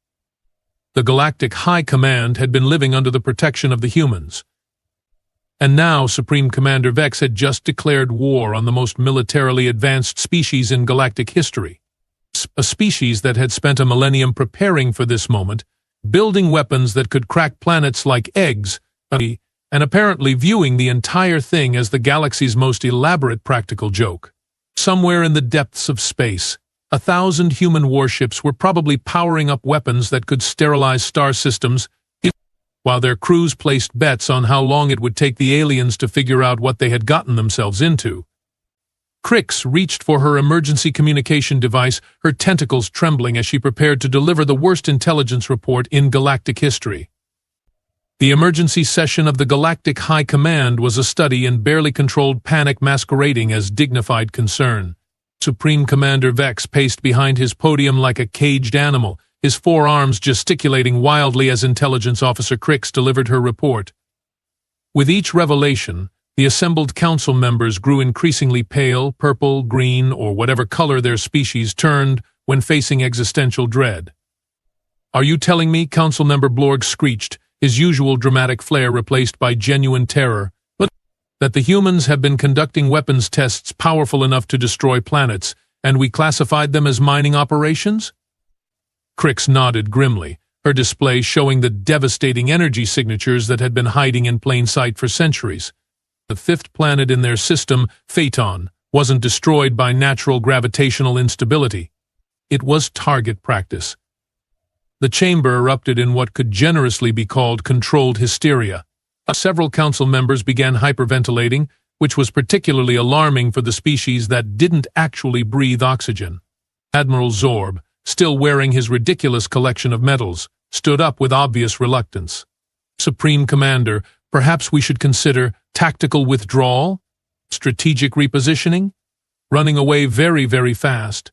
The Galactic High Command had been living under the protection of the humans. And now Supreme Commander Vex had just declared war on the most militarily advanced species in galactic history. A species that had spent a millennium preparing for this moment, building weapons that could crack planets like eggs, and apparently viewing the entire thing as the galaxy's most elaborate practical joke. Somewhere in the depths of space, 1,000 human warships were probably powering up weapons that could sterilize star systems. while their crews placed bets on how long it would take the aliens to figure out what they had gotten themselves into. Crix reached for her emergency communication device, her tentacles trembling as she prepared to deliver the worst intelligence report in galactic history. The emergency session of the Galactic High Command was a study in barely controlled panic masquerading as dignified concern. Supreme Commander Vex paced behind his podium like a caged animal, his forearms gesticulating wildly as Intelligence Officer Crix delivered her report. With each revelation, the assembled council members grew increasingly pale, purple, green, or whatever color their species turned when facing existential dread. "Are you telling me," Council Member Blorg screeched, his usual dramatic flair replaced by genuine terror, "that the humans have been conducting weapons tests powerful enough to destroy planets, and we classified them as mining operations?" Crix nodded grimly, her display showing the devastating energy signatures that had been hiding in plain sight for centuries. The fifth planet in their system, Phaeton, wasn't destroyed by natural gravitational instability. It was target practice. The chamber erupted in what could generously be called controlled hysteria. Several council members began hyperventilating, which was particularly alarming for the species that didn't actually breathe oxygen. Admiral Zorb, still wearing his ridiculous collection of medals, stood up with obvious reluctance. "Supreme Commander, perhaps we should consider tactical withdrawal? Strategic repositioning? Running away very, very fast?"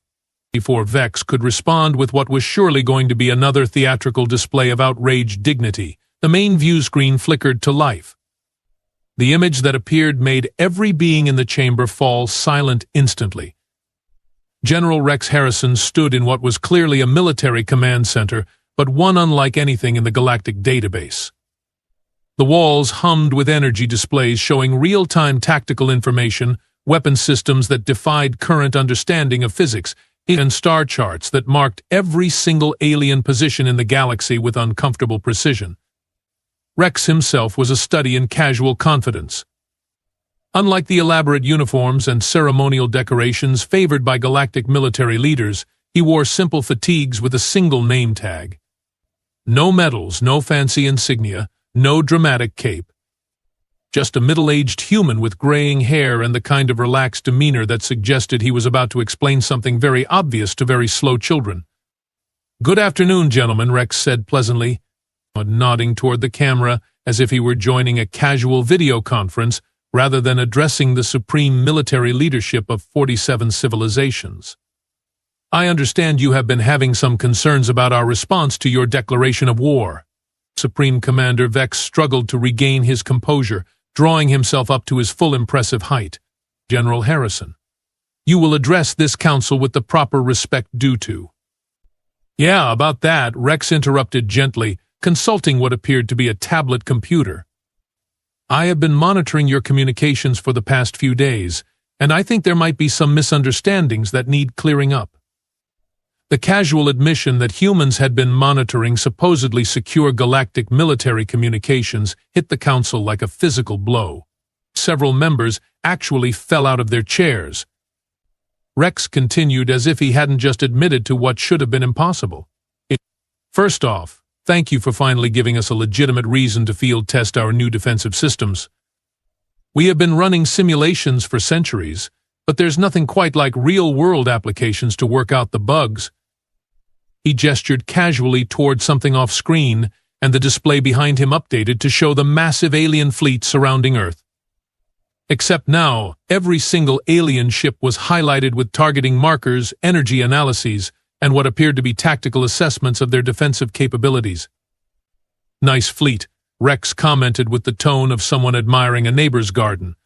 Before Vex could respond with what was surely going to be another theatrical display of outraged dignity, the main view screen flickered to life. The image that appeared made every being in the chamber fall silent instantly. General Rex Harrison stood in what was clearly a military command center, but one unlike anything in the galactic database. The walls hummed with energy displays showing real-time tactical information, weapon systems that defied current understanding of physics, and star charts that marked every single alien position in the galaxy with uncomfortable precision. Rex himself was a study in casual confidence. Unlike the elaborate uniforms and ceremonial decorations favored by galactic military leaders, he wore simple fatigues with a single name tag. No medals, no fancy insignia, no dramatic cape. Just a middle-aged human with graying hair and the kind of relaxed demeanor that suggested he was about to explain something very obvious to very slow children. "Good afternoon, gentlemen," Rex said pleasantly, nodding toward the camera as if he were joining a casual video conference rather than addressing the supreme military leadership of 47 civilizations. "I understand you have been having some concerns about our response to your declaration of war." Supreme Commander Vex struggled to regain his composure, drawing himself up to his full impressive height. "General Harrison, you will address this council with the proper respect due to." "Yeah, about that," Rex interrupted gently, consulting what appeared to be a tablet computer. "I have been monitoring your communications for the past few days, and I think there might be some misunderstandings that need clearing up." The casual admission that humans had been monitoring supposedly secure galactic military communications hit the council like a physical blow. Several members actually fell out of their chairs. Rex continued as if he hadn't just admitted to what should have been impossible. "First off, thank you for finally giving us a legitimate reason to field test our new defensive systems. We have been running simulations for centuries, but there's nothing quite like real-world applications to work out the bugs." He gestured casually toward something off-screen, and the display behind him updated to show the massive alien fleet surrounding Earth. Except now, every single alien ship was highlighted with targeting markers, energy analyses, and what appeared to be tactical assessments of their defensive capabilities. "Nice fleet," Rex commented with the tone of someone admiring a neighbor's garden.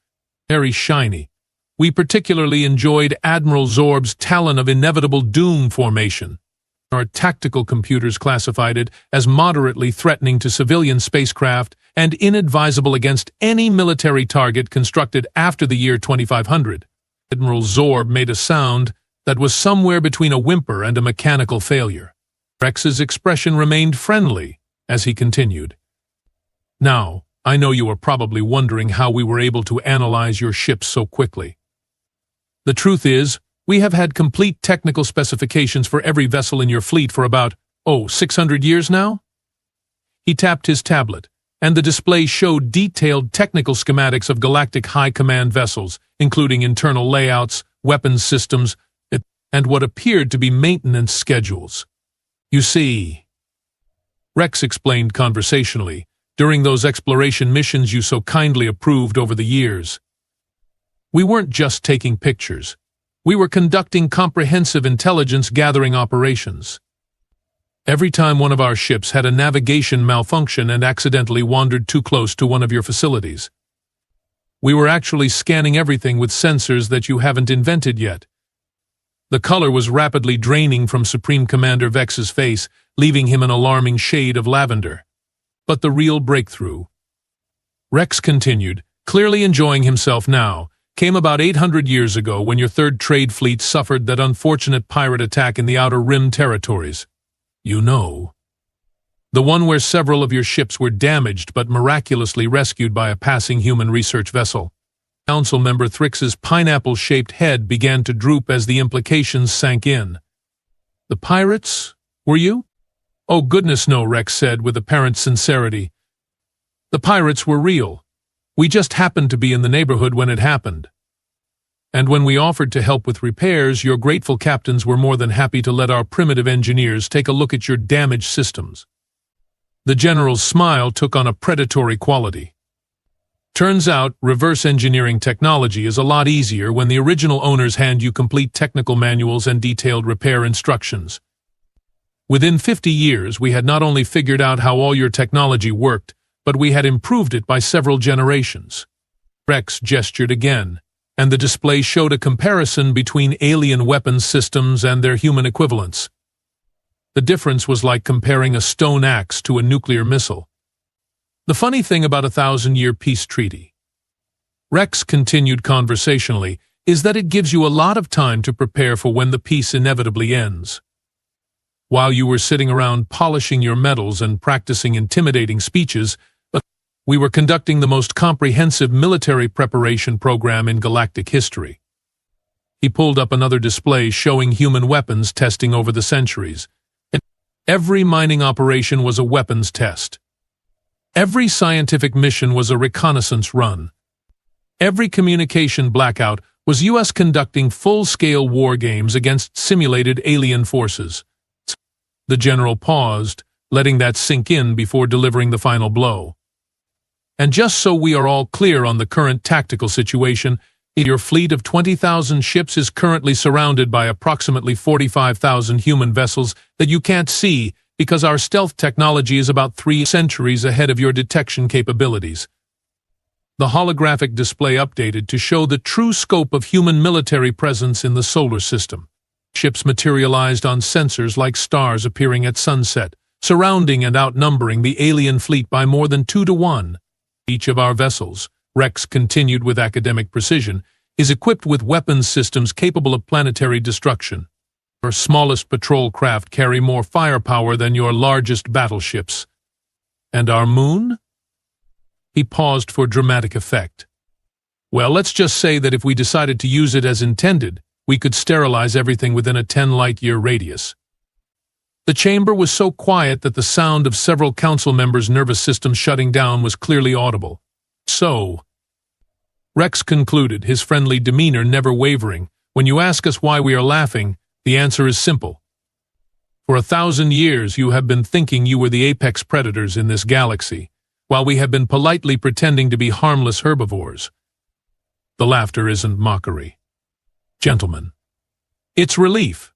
"Very shiny. We particularly enjoyed Admiral Zorb's Talon of Inevitable Doom formation. Our tactical computers classified it as moderately threatening to civilian spacecraft and inadvisable against any military target constructed after the year 2500. Admiral Zorb made a sound that was somewhere between a whimper and a mechanical failure. Rex's expression remained friendly as he continued. "Now, I know you are probably wondering how we were able to analyze your ships so quickly. The truth is, we have had complete technical specifications for every vessel in your fleet for about, 600 years now?" He tapped his tablet, and the display showed detailed technical schematics of Galactic High Command vessels, including internal layouts, weapons systems, and what appeared to be maintenance schedules. "You see," Rex explained conversationally, "during those exploration missions you so kindly approved over the years, we weren't just taking pictures. We were conducting comprehensive intelligence-gathering operations. Every time one of our ships had a navigation malfunction and accidentally wandered too close to one of your facilities, we were actually scanning everything with sensors that you haven't invented yet." The color was rapidly draining from Supreme Commander Vex's face, leaving him an alarming shade of lavender. But the real breakthrough, Rex continued, clearly enjoying himself now, came about 800 years ago when your third trade fleet suffered that unfortunate pirate attack in the Outer Rim territories. You know, the one where several of your ships were damaged but miraculously rescued by a passing human research vessel. Council member Thrix's pineapple-shaped head began to droop as the implications sank in. "The pirates, were you?" "Oh goodness no," Rex said with apparent sincerity. "The pirates were real. We just happened to be in the neighborhood when it happened. And when we offered to help with repairs, your grateful captains were more than happy to let our primitive engineers take a look at your damaged systems." The general's smile took on a predatory quality. "Turns out, reverse engineering technology is a lot easier when the original owners hand you complete technical manuals and detailed repair instructions. Within 50 years, we had not only figured out how all your technology worked, but we had improved it by several generations." Rex gestured again, and the display showed a comparison between alien weapons systems and their human equivalents. The difference was like comparing a stone axe to a nuclear missile. "The funny thing about a 1,000-year peace treaty," Rex continued conversationally, "is that it gives you a lot of time to prepare for when the peace inevitably ends. While you were sitting around polishing your medals and practicing intimidating speeches, we were conducting the most comprehensive military preparation program in galactic history." He pulled up another display showing human weapons testing over the centuries. Every mining operation was a weapons test. Every scientific mission was a reconnaissance run. Every communication blackout was U.S. conducting full-scale war games against simulated alien forces. The general paused, letting that sink in before delivering the final blow. "And just so we are all clear on the current tactical situation, your fleet of 20,000 ships is currently surrounded by approximately 45,000 human vessels that you can't see because our stealth technology is about 3 centuries ahead of your detection capabilities." The holographic display updated to show the true scope of human military presence in the solar system. Ships materialized on sensors like stars appearing at sunset, surrounding and outnumbering the alien fleet by more than 2 to 1. Each of our vessels, Rex continued with academic precision, is equipped with weapons systems capable of planetary destruction. Your smallest patrol craft carry more firepower than your largest battleships. And our moon? He paused for dramatic effect. Well, let's just say that if we decided to use it as intended, we could sterilize everything within a 10-light-year radius. The chamber was so quiet that the sound of several council members' nervous systems shutting down was clearly audible. "So," Rex concluded, his friendly demeanor never wavering, "when you ask us why we are laughing, the answer is simple. For 1,000 years you have been thinking you were the apex predators in this galaxy, while we have been politely pretending to be harmless herbivores." The laughter isn't mockery. Gentlemen, it's relief.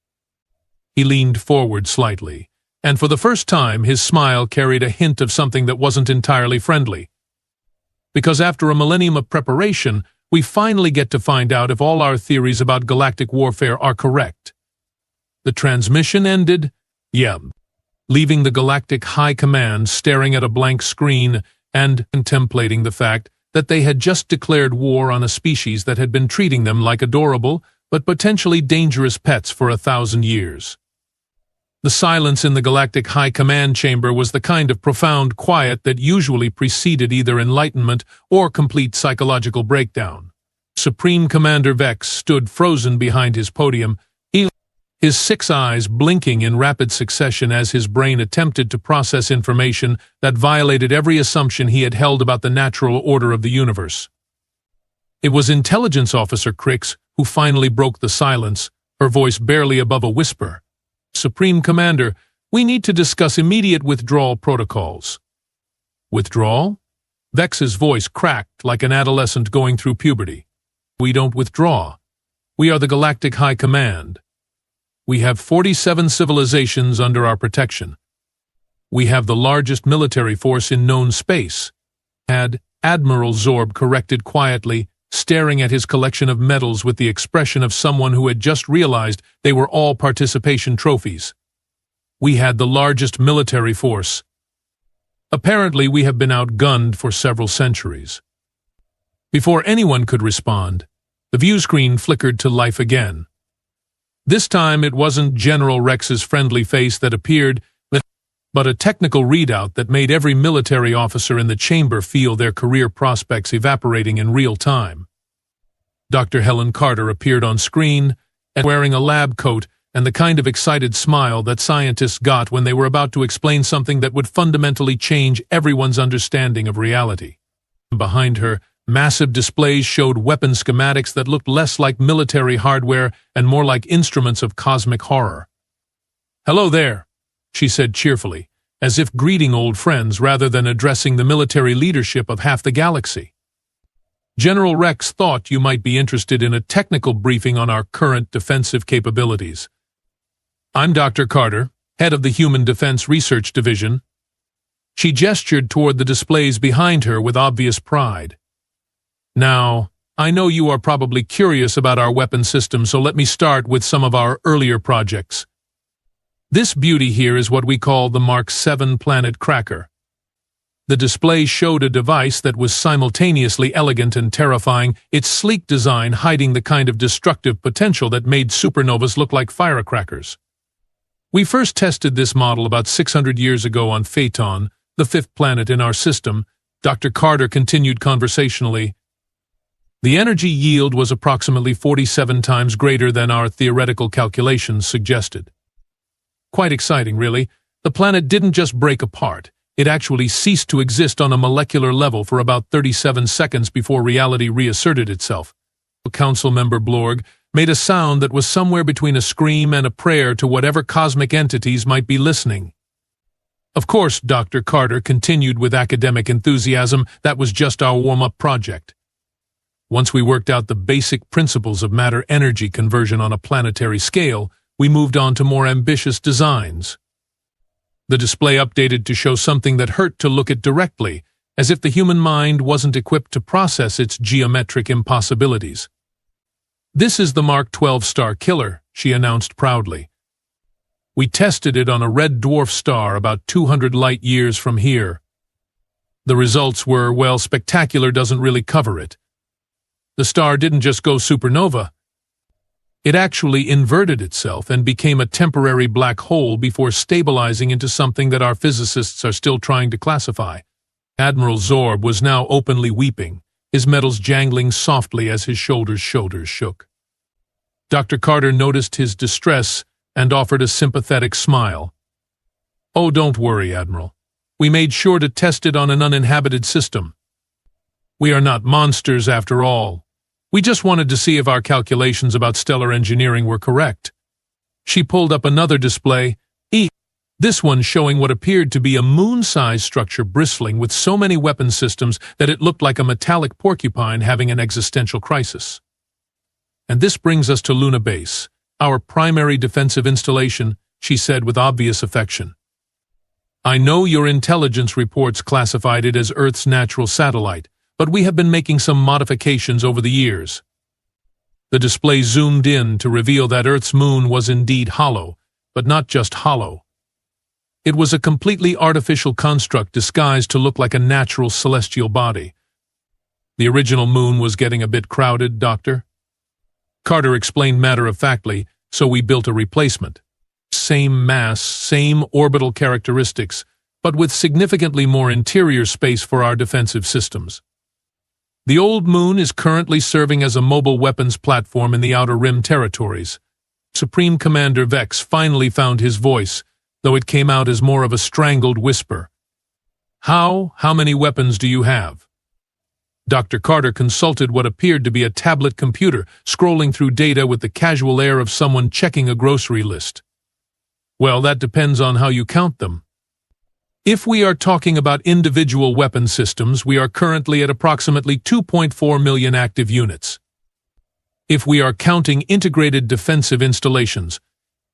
He leaned forward slightly, and for the first time his smile carried a hint of something that wasn't entirely friendly. Because after a millennium of preparation, we finally get to find out if all our theories about galactic warfare are correct. The transmission ended, leaving the Galactic High Command staring at a blank screen and contemplating the fact that they had just declared war on a species that had been treating them like adorable but potentially dangerous pets for 1,000 years. The silence in the Galactic High Command chamber was the kind of profound quiet that usually preceded either enlightenment or complete psychological breakdown. Supreme Commander Vex stood frozen behind his podium. his 6 eyes blinking in rapid succession as his brain attempted to process information that violated every assumption he had held about the natural order of the universe. It was Intelligence Officer Crix who finally broke the silence, her voice barely above a whisper. "Supreme Commander, we need to discuss immediate withdrawal protocols." "Withdrawal?" Vex's voice cracked like an adolescent going through puberty. "We don't withdraw. We are the Galactic High Command. We have 47 civilizations under our protection. We have the largest military force in known space," had Admiral Zorb corrected quietly, staring at his collection of medals with the expression of someone who had just realized they were all participation trophies. "We had the largest military force. Apparently, we have been outgunned for several centuries." Before anyone could respond, the view screen flickered to life again. This time, it wasn't General Rex's friendly face that appeared, but a technical readout that made every military officer in the chamber feel their career prospects evaporating in real time. Dr. Helen Carter appeared on screen, and wearing a lab coat and the kind of excited smile that scientists got when they were about to explain something that would fundamentally change everyone's understanding of reality. Behind her, massive displays showed weapon schematics that looked less like military hardware and more like instruments of cosmic horror. "Hello there," she said cheerfully, as if greeting old friends rather than addressing the military leadership of half the galaxy. "General Rex thought you might be interested in a technical briefing on our current defensive capabilities. I'm Dr. Carter, head of the Human Defense Research Division." She gestured toward the displays behind her with obvious pride. "Now, I know you are probably curious about our weapon system, so let me start with some of our earlier projects. This beauty here is what we call the Mark 7 Planet Cracker. The display showed a device that was simultaneously elegant and terrifying, its sleek design hiding the kind of destructive potential that made supernovas look like firecrackers. We first tested this model about 600 years ago on Phaeton, the 5th planet in our system," Dr. Carter continued conversationally. "The energy yield was approximately 47 times greater than our theoretical calculations suggested. Quite exciting, really. The planet didn't just break apart. It actually ceased to exist on a molecular level for about 37 seconds before reality reasserted itself." Council member Blorg made a sound that was somewhere between a scream and a prayer to whatever cosmic entities might be listening. "Of course," Dr. Carter continued with academic enthusiasm, "that was just our warm-up project. Once we worked out the basic principles of matter-energy conversion on a planetary scale, we moved on to more ambitious designs." The display updated to show something that hurt to look at directly, as if the human mind wasn't equipped to process its geometric impossibilities. "This is the Mark 12 Star Killer," she announced proudly. "We tested it on a red dwarf star about 200 light-years from here. The results were, well, spectacular doesn't really cover it. The star didn't just go supernova. It actually inverted itself and became a temporary black hole before stabilizing into something that our physicists are still trying to classify." Admiral Zorb was now openly weeping, his medals jangling softly as his shoulders shook. Dr. Carter noticed his distress and offered a sympathetic smile. "Oh, don't worry, Admiral. We made sure to test it on an uninhabited system. We are not monsters after all. We just wanted to see if our calculations about stellar engineering were correct." She pulled up another display, this one showing what appeared to be a moon-sized structure bristling with so many weapon systems that it looked like a metallic porcupine having an existential crisis. "And this brings us to Luna Base, our primary defensive installation," she said with obvious affection. "I know your intelligence reports classified it as Earth's natural satellite, but we have been making some modifications over the years." The display zoomed in to reveal that Earth's moon was indeed hollow, but not just hollow. It was a completely artificial construct disguised to look like a natural celestial body. "The original moon was getting a bit crowded, Doctor," Carter explained matter-of-factly, "so we built a replacement. Same mass, same orbital characteristics, but with significantly more interior space for our defensive systems. The old moon is currently serving as a mobile weapons platform in the Outer Rim territories. Supreme Commander Vex finally found his voice, though it came out as more of a strangled whisper. How many weapons do you have? Dr. Carter consulted what appeared to be a tablet computer, scrolling through data with the casual air of someone checking a grocery list. Well, that depends on how you count them. If we are talking about individual weapon systems, we are currently at approximately 2.4 million active units. If we are counting integrated defensive installations,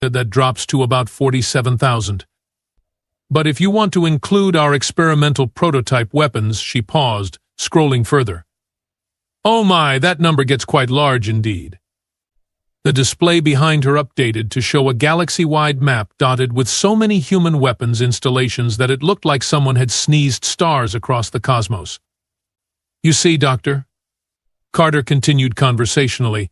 that drops to about 47,000. But if you want to include our experimental prototype weapons, she paused, scrolling further. Oh my, that number gets quite large indeed. The display behind her updated to show a galaxy-wide map dotted with so many human weapons installations that it looked like someone had sneezed stars across the cosmos. You see, Doctor? Carter continued conversationally.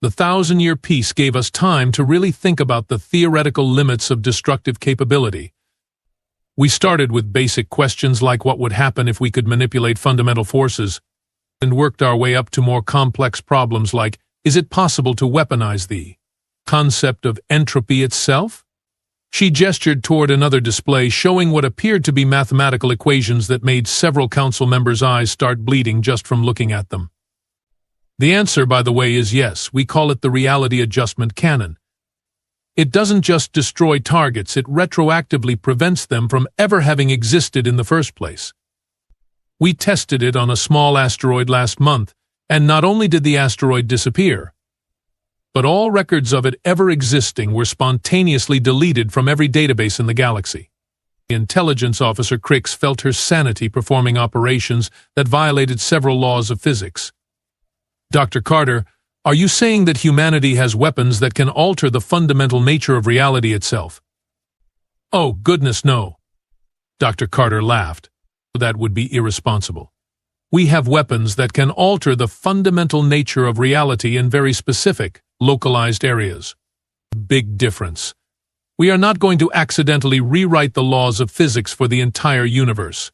The 1,000-year peace gave us time to really think about the theoretical limits of destructive capability. We started with basic questions like what would happen if we could manipulate fundamental forces, and worked our way up to more complex problems like, is it possible to weaponize the concept of entropy itself? She gestured toward another display showing what appeared to be mathematical equations that made several council members' eyes start bleeding just from looking at them. The answer, by the way, is yes. We call it the reality adjustment canon. It doesn't just destroy targets, it retroactively prevents them from ever having existed in the first place. We tested it on a small asteroid last month, and not only did the asteroid disappear, but all records of it ever existing were spontaneously deleted from every database in the galaxy. The intelligence officer Crix felt her sanity performing operations that violated several laws of physics. Dr. Carter, are you saying that humanity has weapons that can alter the fundamental nature of reality itself? Oh, goodness, no. Dr. Carter laughed. That would be irresponsible. We have weapons that can alter the fundamental nature of reality in very specific, localized areas. Big difference. We are not going to accidentally rewrite the laws of physics for the entire universe.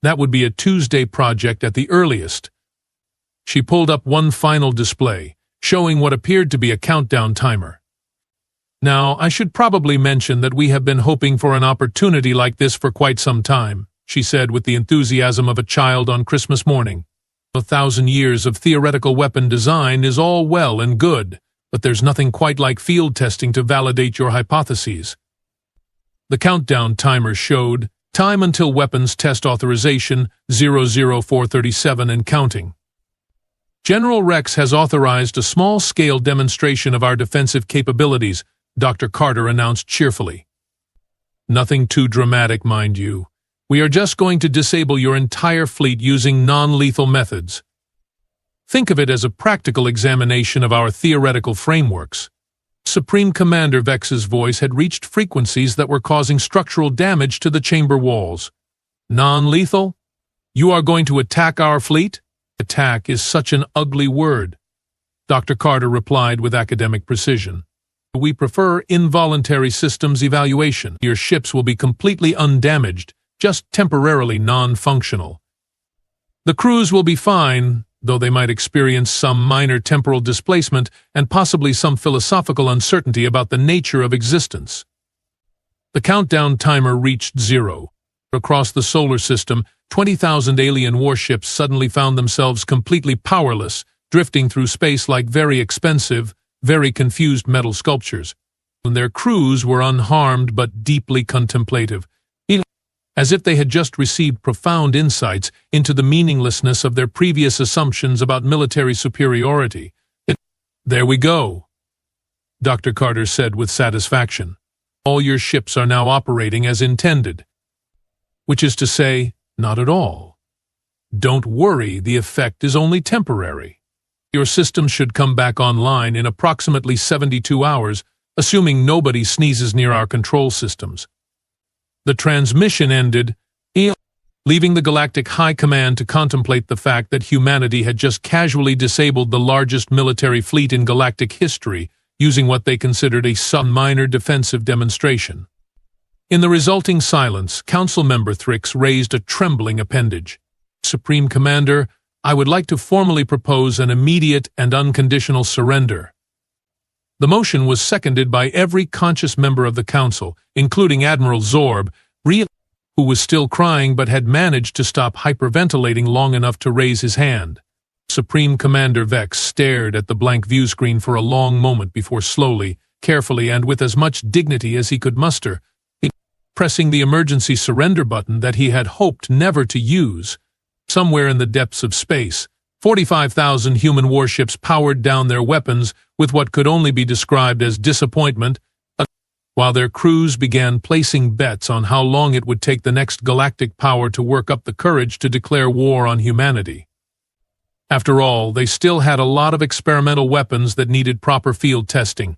That would be a Tuesday project at the earliest. She pulled up one final display, showing what appeared to be a countdown timer. Now, I should probably mention that we have been hoping for an opportunity like this for quite some time, she said with the enthusiasm of a child on Christmas morning. 1,000 years of theoretical weapon design is all well and good, but there's nothing quite like field testing to validate your hypotheses. The countdown timer showed time until weapons test authorization 00437 and counting. General Rex has authorized a small-scale demonstration of our defensive capabilities, Dr. Carter announced cheerfully. Nothing too dramatic, mind you. We are just going to disable your entire fleet using non-lethal methods. Think of it as a practical examination of our theoretical frameworks. Supreme Commander Vex's voice had reached frequencies that were causing structural damage to the chamber walls. Non-lethal? You are going to attack our fleet? Attack is such an ugly word, Dr. Carter replied with academic precision. We prefer involuntary systems evaluation. Your ships will be completely undamaged, just temporarily non-functional. The crews will be fine, though they might experience some minor temporal displacement and possibly some philosophical uncertainty about the nature of existence. The countdown timer reached 0. Across the solar system, 20,000 alien warships suddenly found themselves completely powerless, drifting through space like very expensive, very confused metal sculptures. And their crews were unharmed but deeply contemplative, as if they had just received profound insights into the meaninglessness of their previous assumptions about military superiority. There we go, Dr. Carter said with satisfaction. All your ships are now operating as intended. Which is to say, not at all. Don't worry, the effect is only temporary. Your system should come back online in approximately 72 hours, assuming nobody sneezes near our control systems. The transmission ended, leaving the Galactic High Command to contemplate the fact that humanity had just casually disabled the largest military fleet in galactic history using what they considered a minor defensive demonstration. In the resulting silence, Council Member Thrix raised a trembling appendage. Supreme Commander, I would like to formally propose an immediate and unconditional surrender. The motion was seconded by every conscious member of the Council, including Admiral Zorb, who was still crying but had managed to stop hyperventilating long enough to raise his hand. Supreme Commander Vex stared at the blank view screen for a long moment before slowly, carefully, and with as much dignity as he could muster, pressing the emergency surrender button that he had hoped never to use. Somewhere in the depths of space, 45,000 human warships powered down their weapons with what could only be described as disappointment, while their crews began placing bets on how long it would take the next galactic power to work up the courage to declare war on humanity. After all, they still had a lot of experimental weapons that needed proper field testing,